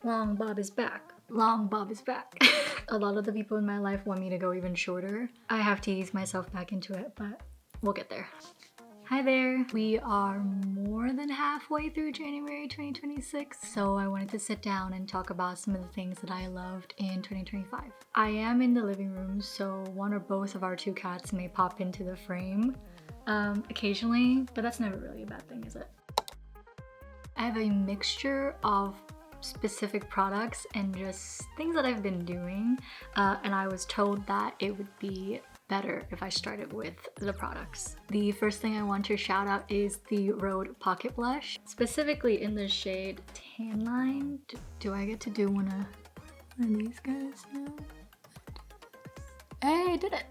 Long bob is back. Long bob is back. A lot of the people in my life want me to go even shorter. I have to ease myself back into it, but we'll get there. Hi there. We are more than halfway through January 2026, so I wanted to sit down and talk about some of the things that I loved in 2025. I am in the living room, so one or both of our two cats may pop into the frame occasionally, but that's never really a bad thing, is it? I have a mixture of specific products and just things that I've been doing, and I was told that it would be better if I started with the products. The first thing I want to shout out is the Rhode Pocket Blush, specifically in the shade Tan Line. Do I get to do one of these guys now? Hey, I did it!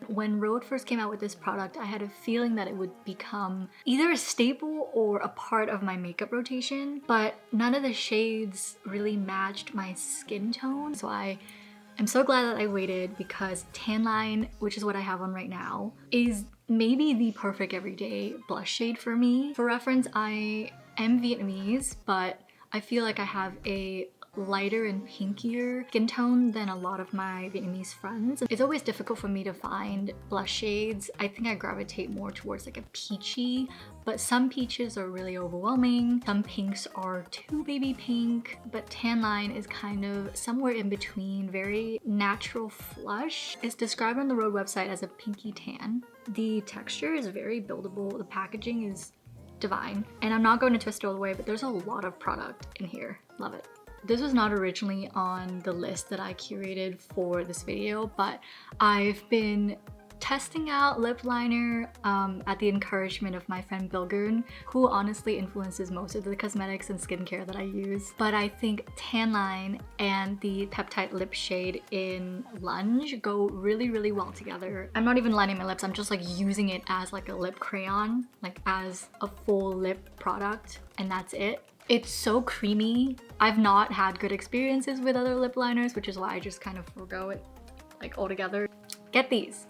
When Rhode first came out with this product, I had a feeling that it would become either a staple or a part of my makeup rotation, but none of the shades really matched my skin tone, so I'm so glad that I waited, because Tan Line, which is what I have on right now, is maybe the perfect everyday blush shade for me. For reference, I am Vietnamese, but I feel like I have a lighter and pinkier skin tone than a lot of my Vietnamese friends. It's always difficult for me to find blush shades. I think I gravitate more towards like a peachy, but some peaches are really overwhelming. Some pinks are too baby pink, but Tan Line is kind of somewhere in between, very natural flush. It's described on the Rhode website as a pinky tan. The texture is very buildable. The packaging is divine. And I'm not going to twist it all the way, but there's a lot of product in here. Love it. This was not originally on the list that I curated for this video, but I've been testing out lip liner at the encouragement of my friend Bilgern, who honestly influences most of the cosmetics and skincare that I use. But I think Tan Line and the Peptide lip shade in Lunge go really, really well together. I'm not even lining my lips, I'm just like using it as like a lip crayon, like as a full lip product, and that's it. It's so creamy. I've not had good experiences with other lip liners, which is why I just kind of forgo it like altogether. Get these,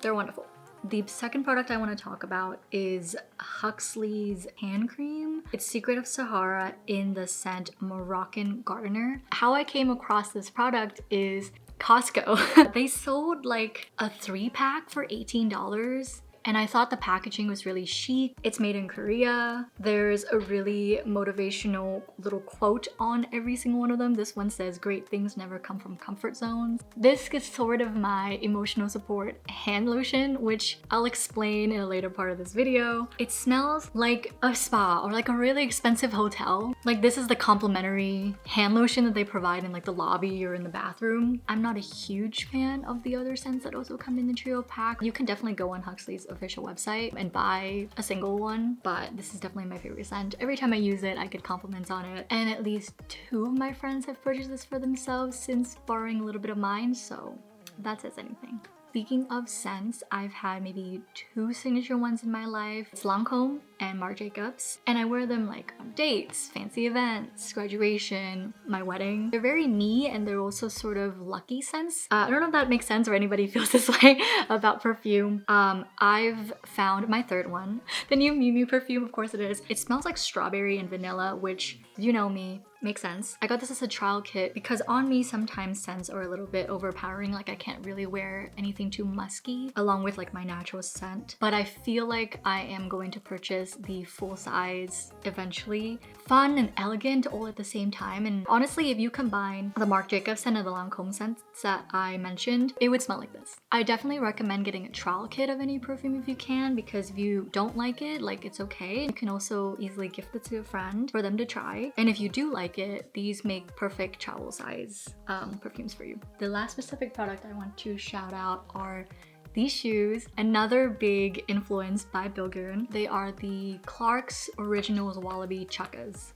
they're wonderful. The second product I want to talk about is Huxley's hand cream. It's Secret of Sahara in the scent Moroccan Gardener. How I came across this product is Costco. They sold like a 3-pack for $18. And I thought the packaging was really chic. It's made in Korea. There's a really motivational little quote on every single one of them. This one says, "Great things never come from comfort zones." This is sort of my emotional support hand lotion, which I'll explain in a later part of this video. It smells like a spa or like a really expensive hotel. Like, this is the complimentary hand lotion that they provide in like the lobby or in the bathroom. I'm not a huge fan of the other scents that also come in the trio pack. You can definitely go on Huxley's official website and buy a single one, but this is definitely my favorite scent. Every time I use it, I get compliments on it, and at least 2 of my friends have purchased this for themselves since borrowing a little bit of mine, so that says anything. Speaking of scents, I've had maybe 2 signature ones in my life. It's Lancome and Marc Jacobs, and I wear them like on dates, fancy events, graduation, my wedding. They're very me, and they're also sort of lucky scents. I don't know if that makes sense or anybody feels this way about perfume. I've found my third one, the new Miu Miu perfume. Of course it is. It smells like strawberry and vanilla, which, you know me, makes sense. I got this as a trial kit because on me sometimes scents are a little bit overpowering, like I can't really wear anything too musky along with like my natural scent, but I feel like I am going to purchase the full size eventually. Fun and elegant all at the same time, and honestly, if you combine the Marc Jacobs scent and the Lancome scents that I mentioned, it would smell like this. I definitely recommend getting a trial kit of any perfume if you can, because if you don't like it, like, it's okay. You can also easily gift it to a friend for them to try, and if you do like it, these make perfect travel size perfumes for you. The last specific product I want to shout out are these shoes, another big influence by Bilgern. They are the Clarks Originals Wallaby Chukkas.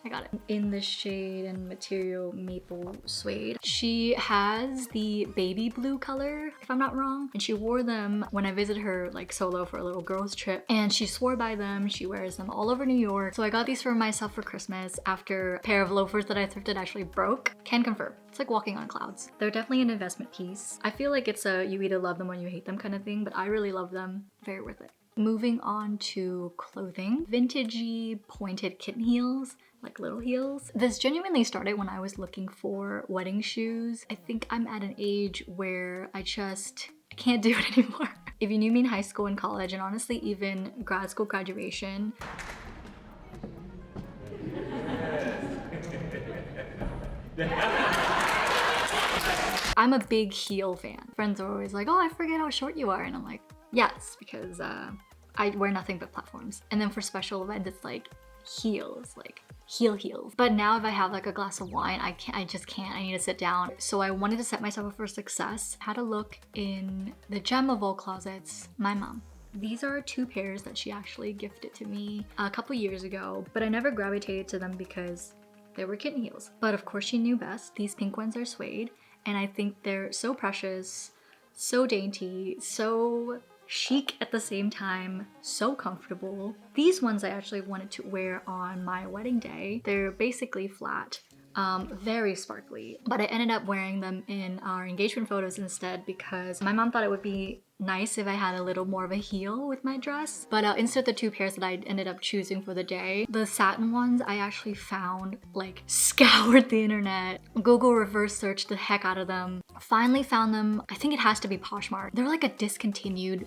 I got it. In the shade and material Maple Suede. She has the baby blue color, if I'm not wrong, and she wore them when I visited her like solo for a little girls trip, and she swore by them. She wears them all over New York. So I got these for myself for Christmas after a pair of loafers that I thrifted actually broke. Can confirm. It's like walking on clouds. They're definitely an investment piece. I feel like it's a you either love them or you hate them kind of thing, but I really love them. Very worth it. Moving on to clothing. Vintagey pointed kitten heels, like little heels. This genuinely started when I was looking for wedding shoes. I think I'm at an age where I can't do it anymore. If you knew me in high school and college, and honestly even grad school graduation, I'm a big heel fan. Friends are always like, oh, I forget how short you are. And I'm like, yes, because I wear nothing but platforms. And then for special events, it's like heels, like heels. But now if I have like a glass of wine, I just can't, I need to sit down. So I wanted to set myself up for success. Had a look in the gem of all closets, my mom. These are 2 pairs that she actually gifted to me a couple years ago, but I never gravitated to them because they were kitten heels. But of course she knew best. These pink ones are suede, and I think they're so precious, so dainty, so chic at the same time, so comfortable. These ones I actually wanted to wear on my wedding day. They're basically flat, very sparkly, but I ended up wearing them in our engagement photos instead because my mom thought it would be nice if I had a little more of a heel with my dress. But insert the 2 pairs that I ended up choosing for the day. The satin ones I actually found, like scoured the internet, Google reverse searched the heck out of them. Finally found them, I think it has to be Poshmark. They're like a discontinued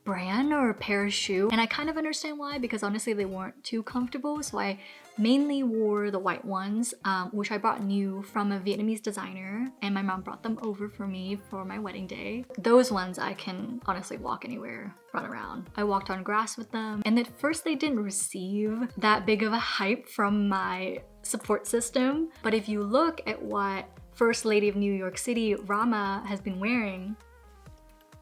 brand or a pair of shoe, and I kind of understand why, because honestly they weren't too comfortable, so I mainly wore the white ones, which I brought new from a Vietnamese designer, and my mom brought them over for me for my wedding day. Those ones I can honestly walk anywhere, run around. I walked on grass with them, and at first they didn't receive that big of a hype from my support system, but if you look at what First Lady of New York City, Rama, has been wearing,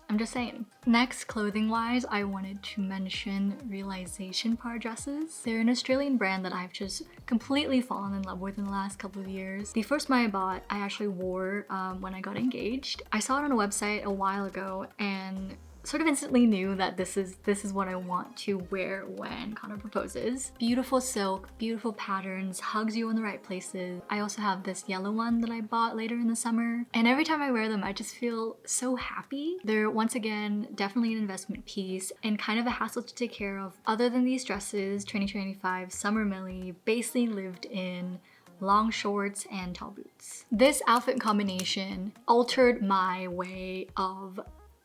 I'm just saying. Next, clothing-wise, I wanted to mention Realization Par dresses. They're an Australian brand that I've just completely fallen in love with in the last couple of years. The first one I bought, I actually wore when I got engaged. I saw it on a website a while ago and sort of instantly knew that this is what I want to wear when Connor proposes. Beautiful silk, beautiful patterns, hugs you in the right places. I also have this yellow one that I bought later in the summer, and every time I wear them I just feel so happy. They're once again definitely an investment piece and kind of a hassle to take care of. Other than these dresses, 2025 summer Millie basically lived in long shorts and tall boots. This outfit combination altered my way of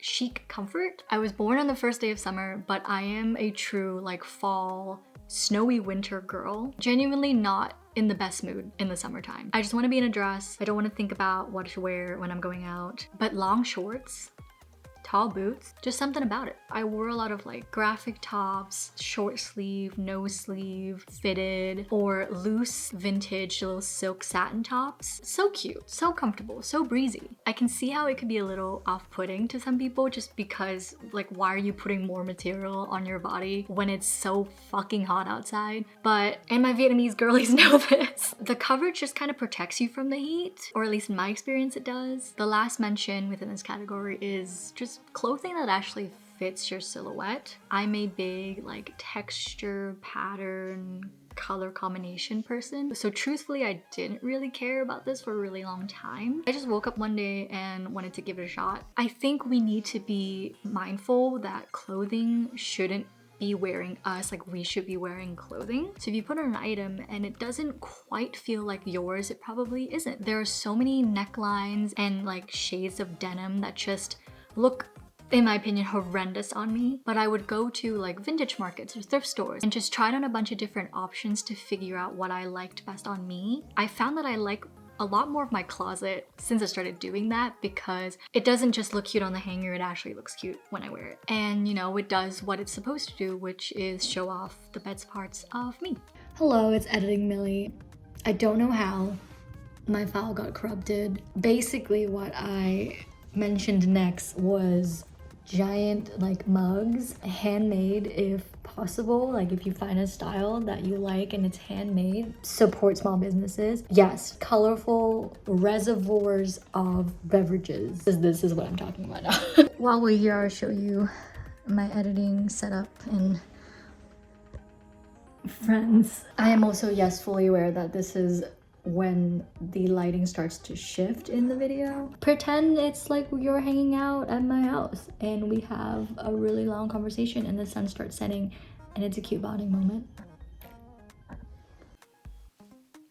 chic comfort. I was born on the first day of summer, but I am a true like fall, snowy winter girl. Genuinely not in the best mood in the summertime. I just want to be in a dress. I don't want to think about what to wear when I'm going out. But long shorts, tall boots, just something about it. I wore a lot of like graphic tops, short sleeve, no sleeve, fitted, or loose vintage little silk satin tops. So cute, so comfortable, so breezy. I can see how it could be a little off-putting to some people just because like, why are you putting more material on your body when it's so fucking hot outside? But, and my Vietnamese girlies know this, the coverage just kind of protects you from the heat, or at least in my experience it does. The last mention within this category is just clothing that actually fits your silhouette. I'm a big like texture, pattern, color combination person. So truthfully, I didn't really care about this for a really long time. I just woke up one day and wanted to give it a shot. I think we need to be mindful that clothing shouldn't be wearing us, like we should be wearing clothing. So if you put on an item and it doesn't quite feel like yours, it probably isn't. There are so many necklines and like shades of denim that just look, in my opinion, horrendous on me. But I would go to like vintage markets or thrift stores and just try on a bunch of different options to figure out what I liked best on me. I found that I like a lot more of my closet since I started doing that because it doesn't just look cute on the hanger, it actually looks cute when I wear it. And you know, it does what it's supposed to do, which is show off the best parts of me. Hello, it's Editing Millie. I don't know how my file got corrupted. Basically what I mentioned next was giant like mugs, handmade if possible. Like if you find a style that you like and it's handmade, support small businesses. Yes, colorful reservoirs of beverages. This is what I'm talking about now. While we're here, I'll show you my editing setup and friends. I am also, yes, fully aware that this is when the lighting starts to shift in the video. Pretend it's like you're hanging out at my house and we have a really long conversation and the sun starts setting and it's a cute bonding moment.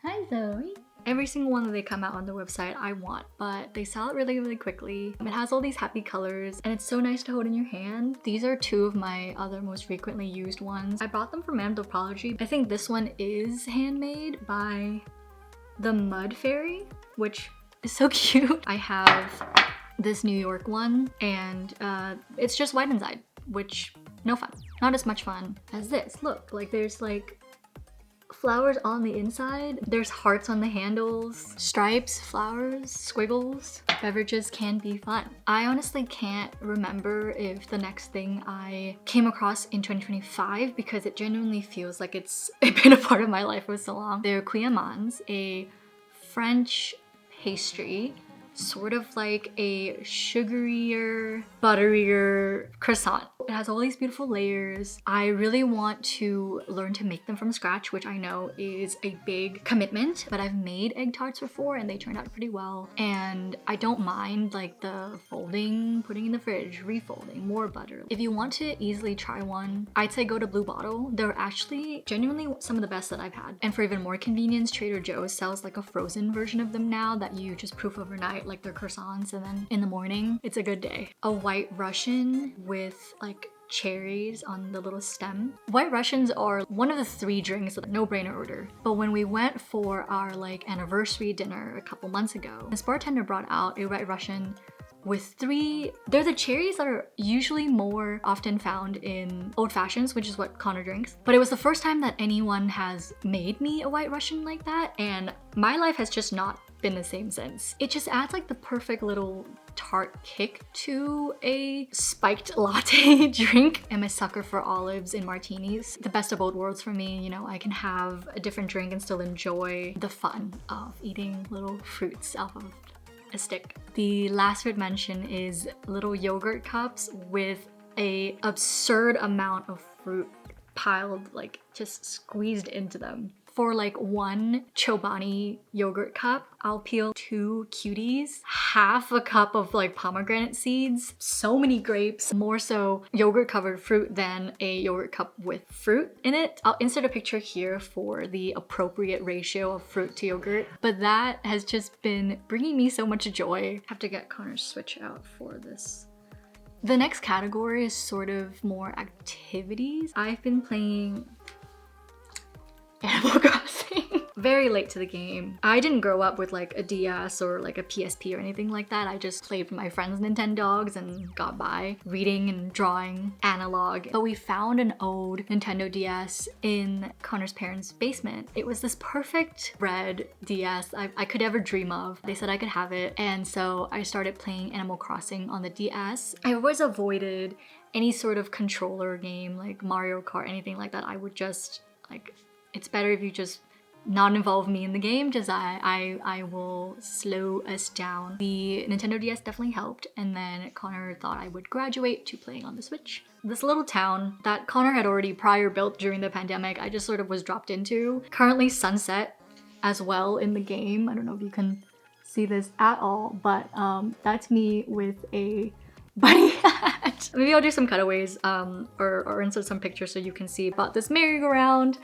Hi Zoe. Every single one that they come out on the website I want, but they sell it really quickly. It has all these happy colors and it's so nice to hold in your hand. These are two of my other most frequently used ones. I bought them from Anthropology. I think this one is handmade by the Mud Fairy, which is so cute. I have this New York one and it's just white inside, which no fun. Not as much fun as this. Look, like there's like flowers on the inside. There's hearts on the handles, stripes, flowers, squiggles. Beverages can be fun. I honestly can't remember if the next thing I came across in 2025 because it genuinely feels like it's been a part of my life for so long. They're cuillemans, a French pastry, sort of like a sugarier, butterier croissant. It has all these beautiful layers. I really want to learn to make them from scratch, which I know is a big commitment, but I've made egg tarts before and they turned out pretty well. And I don't mind like the folding, putting in the fridge, refolding, more butter. If you want to easily try one, I'd say go to Blue Bottle. They're actually genuinely some of the best that I've had. And for even more convenience, Trader Joe's sells like a frozen version of them now that you just proof overnight, like their croissants, and then in the morning, it's a good day. A White Russian with like cherries on the little stem. White Russians are one of the 3 drinks, a no-brainer order. But when we went for our like anniversary dinner a couple months ago, this bartender brought out a White Russian with 3, they're the cherries that are usually more often found in old fashions, which is what Connor drinks. But it was the first time that anyone has made me a White Russian like that, and my life has just not been the same since. It just adds like the perfect little tart kick to a spiked latte drink. I'm a sucker for olives in martinis. The best of both worlds for me, you know, I can have a different drink and still enjoy the fun of eating little fruits off of a stick. The last food mention is little yogurt cups with a absurd amount of fruit piled, like just squeezed into them. For like 1 Chobani yogurt cup, I'll peel 2 cuties, half a cup of like pomegranate seeds, so many grapes, more so yogurt covered fruit than a yogurt cup with fruit in it. I'll insert a picture here for the appropriate ratio of fruit to yogurt, but that has just been bringing me so much joy. I have to get Connor's Switch out for this. The next category is sort of more activities. I've been playing Animal Crossing. Very late to the game. I didn't grow up with like a DS or like a PSP or anything like that. I just played with my friends' Nintendogs and got by reading and drawing analog. But we found an old Nintendo DS in Connor's parents' basement. It was this perfect red DS I could ever dream of. They said I could have it, and so I started playing Animal Crossing on the DS. I always avoided any sort of controller game like Mario Kart, anything like that. I would just like, it's better if you just not involve me in the game, just I will slow us down. The Nintendo DS definitely helped, and then Connor thought I would graduate to playing on the Switch. This little town that Connor had already prior built during the pandemic, I just sort of was dropped into. Currently sunset as well in the game. I don't know if you can see this at all, but that's me with a bunny hat. Maybe I'll do some cutaways or insert some pictures so you can see about this merry-go-round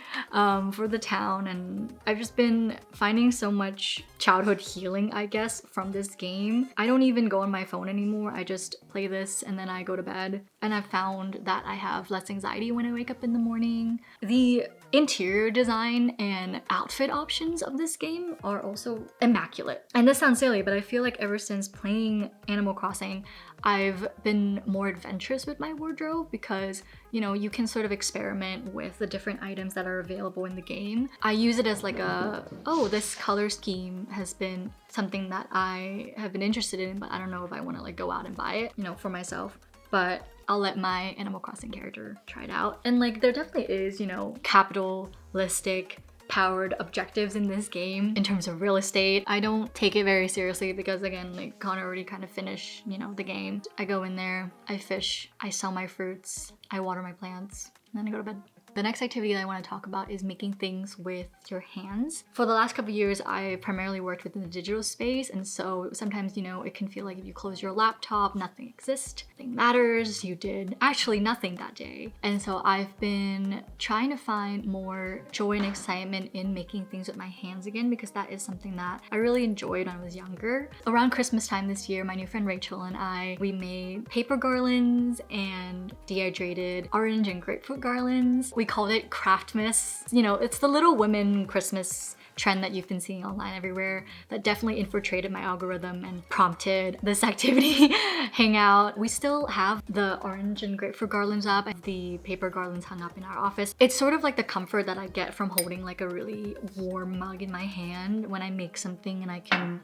for the town. And I've just been finding so much childhood healing, I guess, from this game. I don't even go on my phone anymore. I just play this and then I go to bed. And I've found that I have less anxiety when I wake up in the morning. The interior design and outfit options of this game are also immaculate. And this sounds silly, but I feel like ever since playing Animal Crossing, I've been more adventurous with my wardrobe because, you know, you can sort of experiment with the different items that are available in the game. I use it as like a, oh, this color scheme has been something that I have been interested in, but I don't know if I want to like go out and buy it, you know, for myself. But I'll let my Animal Crossing character try it out. And like there definitely is, you know, capitalistic powered objectives in this game in terms of real estate. I don't take it very seriously because again, like Connor already kind of finished, you know, the game. I go in there, I fish, I sell my fruits, I water my plants, and then I go to bed. The next activity that I want to talk about is making things with your hands. For the last couple of years, I primarily worked within the digital space, and so sometimes, you know, it can feel like if you close your laptop, nothing exists, nothing matters, you did actually nothing that day. And so I've been trying to find more joy and excitement in making things with my hands again, because that is something that I really enjoyed when I was younger. Around Christmas time this year, my new friend Rachel and we made paper garlands and dehydrated orange and grapefruit garlands. We called it Craftmas. You know, it's the Little Women Christmas trend that you've been seeing online everywhere that definitely infiltrated my algorithm and prompted this activity hangout. We still have the orange and grapefruit garlands up and the paper garlands hung up in our office. It's sort of like the comfort that I get from holding like a really warm mug in my hand when I make something and I can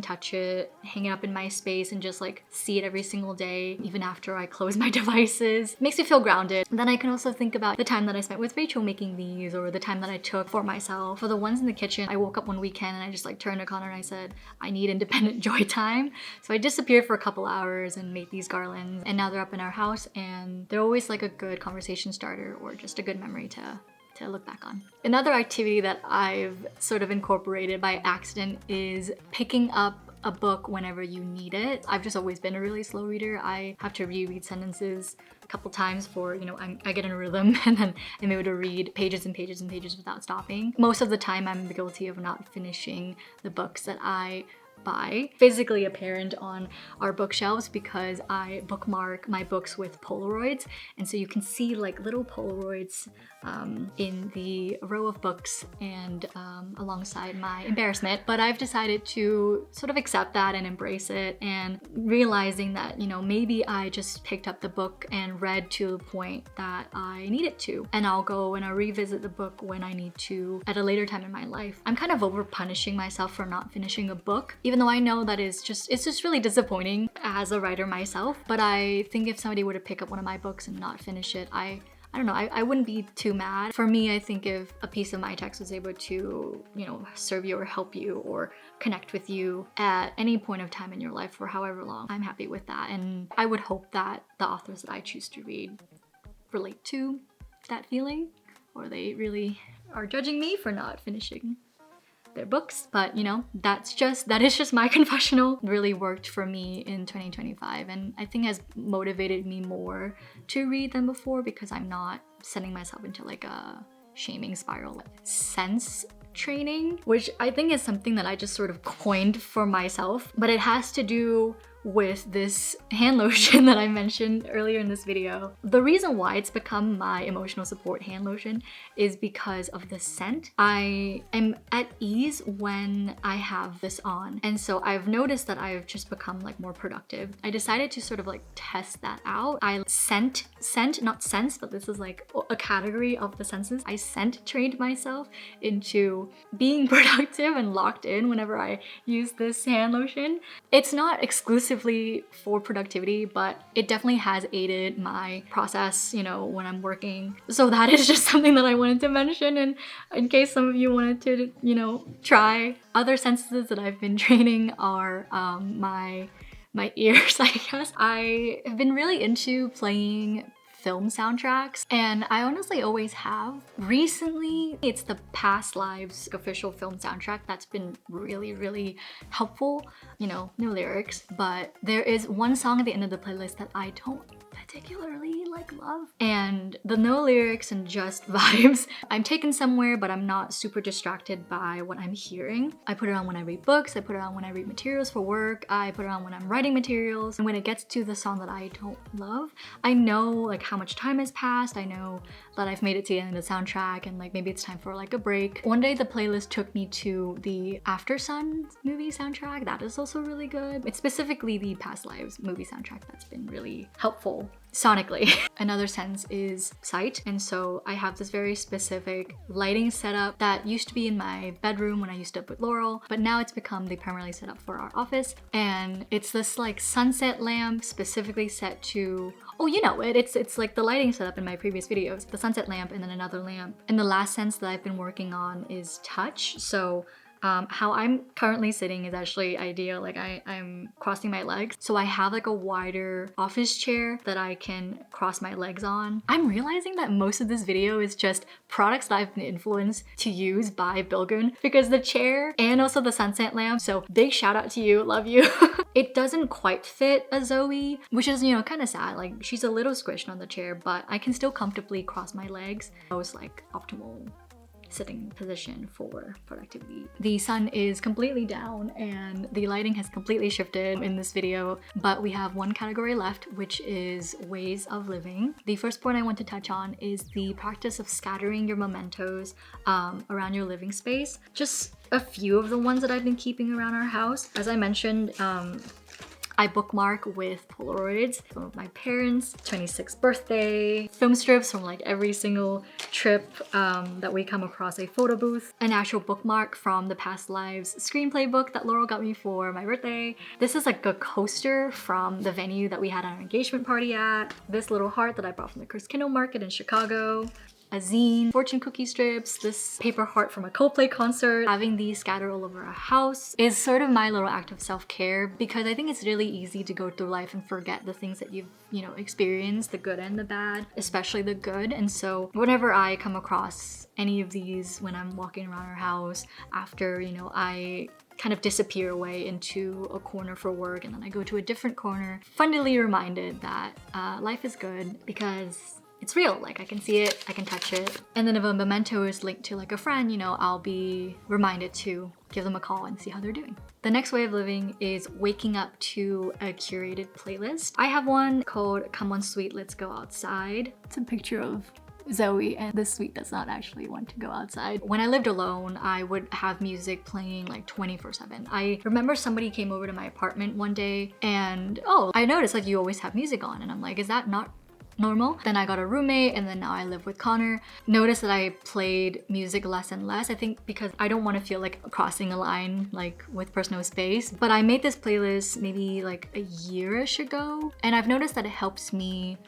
touch it, hang it up in my space, and just like see it every single day, even after I close my devices. It makes me feel grounded. Then I can also think about the time that I spent with Rachel making these, or the time that I took for myself. For the ones in the kitchen, I woke up one weekend and I just like turned to Connor and I said, I need independent joy time. So I disappeared for a couple hours and made these garlands, and now they're up in our house, and they're always like a good conversation starter or just a good memory to look back on. Another activity that I've sort of incorporated by accident is picking up a book whenever you need it. I've just always been a really slow reader. I have to reread sentences a couple times for, you know, I get in a rhythm and then I'm able to read pages and pages and pages without stopping. Most of the time I'm guilty of not finishing the books that I buy. Physically apparent on our bookshelves because I bookmark my books with Polaroids, and so you can see like little Polaroids in the row of books and alongside my embarrassment. But I've decided to sort of accept that and embrace it, and realizing that, you know, maybe I just picked up the book and read to the point that I needed to, and I'll go and I'll revisit the book when I need to at a later time in my life. I'm kind of over punishing myself for not finishing a book, even though I know that it's just really disappointing as a writer myself. But I think if somebody were to pick up one of my books and not finish it, I don't know, I wouldn't be too mad. For me, I think if a piece of my text was able to, you know, serve you or help you or connect with you at any point of time in your life for however long, I'm happy with that. And I would hope that the authors that I choose to read relate to that feeling, or they really are judging me for not finishing their books. But you know, that is just my confessional. It really worked for me in 2025, and I think has motivated me more to read than before, because I'm not sending myself into like a shaming spiral. Sense training, which I think is something that I just sort of coined for myself, but it has to do with this hand lotion that I mentioned earlier in this video. The reason why it's become my emotional support hand lotion is because of the scent. I am at ease when I have this on, and so I've noticed that I've just become like more productive. I decided to sort of like test that out. I scent, not sense, but this is like a category of the senses. I scent trained myself into being productive and locked in whenever I use this hand lotion. It's not exclusively for productivity, but it definitely has aided my process, you know, when I'm working. So that is just something that I wanted to mention, and in case some of you wanted to, you know, try. Other senses that I've been training are my ears, I guess. I have been really into playing film soundtracks, and I honestly always have. Recently, it's the Past Lives official film soundtrack that's been really, really helpful. You know, no lyrics, but there is one song at the end of the playlist that I don't particularly love, and the no lyrics and just vibes. I'm taken somewhere, but I'm not super distracted by what I'm hearing. I put it on when I read books, I put it on when I read materials for work, I put it on when I'm writing materials, and when it gets to the song that I don't love, I know like how much time has passed, I know that I've made it to the end of the soundtrack, and like maybe it's time for like a break. One day the playlist took me to the After Sun movie soundtrack. That is also really good. It's specifically the Past Lives movie soundtrack that's been really helpful sonically. Another sense is sight, and so I have this very specific lighting setup that used to be in my bedroom when I used to live with Laurel, but now it's become the primarily set up for our office, and it's this like sunset lamp specifically set to, oh, you know it, it's like the lighting setup in my previous videos, the sunset lamp and then another lamp. And the last sense that I've been working on is touch. So How I'm currently sitting is actually ideal. Like I'm crossing my legs. So I have like a wider office chair that I can cross my legs on. I'm realizing that most of this video is just products that I've been influenced to use by Bilgun, because the chair and also the sunset lamp. So big shout out to you, love you. It doesn't quite fit a Zoe, which is, you know, kind of sad. Like she's a little squished on the chair, but I can still comfortably cross my legs. That was like optimal sitting position for productivity. The sun is completely down and the lighting has completely shifted in this video, but we have one category left, which is ways of living. The first point I want to touch on is the practice of scattering your mementos around your living space. Just a few of the ones that I've been keeping around our house. As I mentioned, I bookmark with Polaroids from my parents' 26th birthday, film strips from like every single trip that we come across a photo booth, an actual bookmark from the Past Lives screenplay book that Laurel got me for my birthday. This is like a coaster from the venue that we had our engagement party at. This little heart that I brought from the Christkindl market in Chicago. A zine, fortune cookie strips, this paper heart from a Coldplay concert. Having these scattered all over our house is sort of my little act of self-care, because I think it's really easy to go through life and forget the things that you've, you know, experienced, the good and the bad, especially the good. And so whenever I come across any of these when I'm walking around our house after, you know, I kind of disappear away into a corner for work and then I go to a different corner, funnily reminded that life is good because it's real. Like I can see it, I can touch it. And then if a memento is linked to like a friend, you know, I'll be reminded to give them a call and see how they're doing. The next way of living is waking up to a curated playlist. I have one called Come On Sweet, Let's Go Outside. It's a picture of Zoe, and this sweet does not actually want to go outside. When I lived alone, I would have music playing like 24/7. I remember somebody came over to my apartment one day and, oh, I noticed like you always have music on. And I'm like, is that not normal? Then I got a roommate and then now I live with Connor. Noticed that I played music less and less, I think because I don't want to feel like crossing a line like with personal space. But I made this playlist maybe like a year-ish ago, and I've noticed that it helps me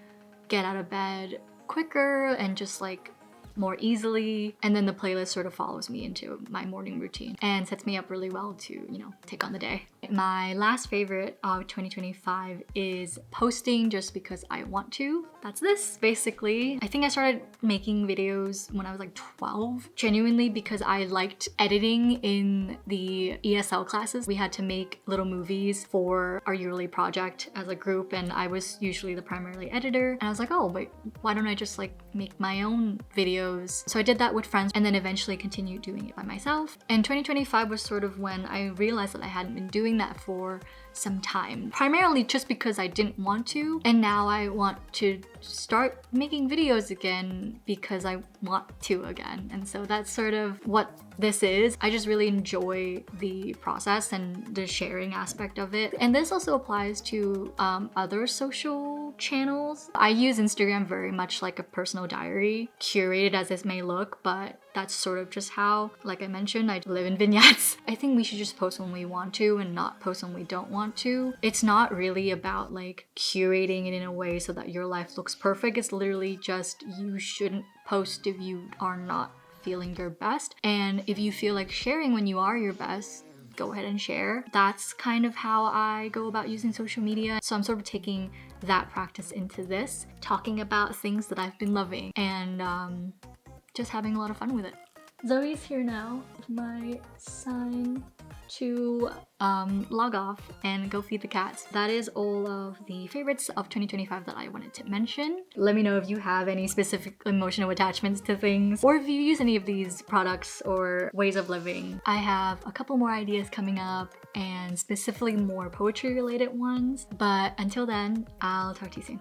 get out of bed quicker and just like more easily, and then the playlist sort of follows me into my morning routine and sets me up really well to, you know, take on the day. My last favorite of 2025 is posting just because I want to. That's this, basically. I think I started making videos when I was like 12, genuinely because I liked editing in the ESL classes. We had to make little movies for our yearly project as a group, and I was usually the primary editor. And I was like, oh, but why don't I just like make my own videos? So I did that with friends and then eventually continued doing it by myself. And 2025 was sort of when I realized that I hadn't been doing that for some time, primarily just because I didn't want to, and now I want to start making videos again because I want to again. And so that's sort of what this is. I just really enjoy the process and the sharing aspect of it. And this also applies to other social channels. I use Instagram very much like a personal diary, curated as this may look, but that's sort of just how, like I mentioned, I live in vignettes. I think we should just post when we want to and not post when we don't want to. It's not really about like curating it in a way so that your life looks perfect. It's literally just you shouldn't post if you are not feeling your best. And if you feel like sharing when you are your best, go ahead and share. That's kind of how I go about using social media. So I'm sort of taking that practice into this, talking about things that I've been loving and just having a lot of fun with it. Zoe's here now, my sign to log off and go feed the cats. That is all of the favorites of 2025 that I wanted to mention. Let me know if you have any specific emotional attachments to things, or if you use any of these products or ways of living. I have a couple more ideas coming up, and specifically more poetry related ones. But until then, I'll talk to you soon.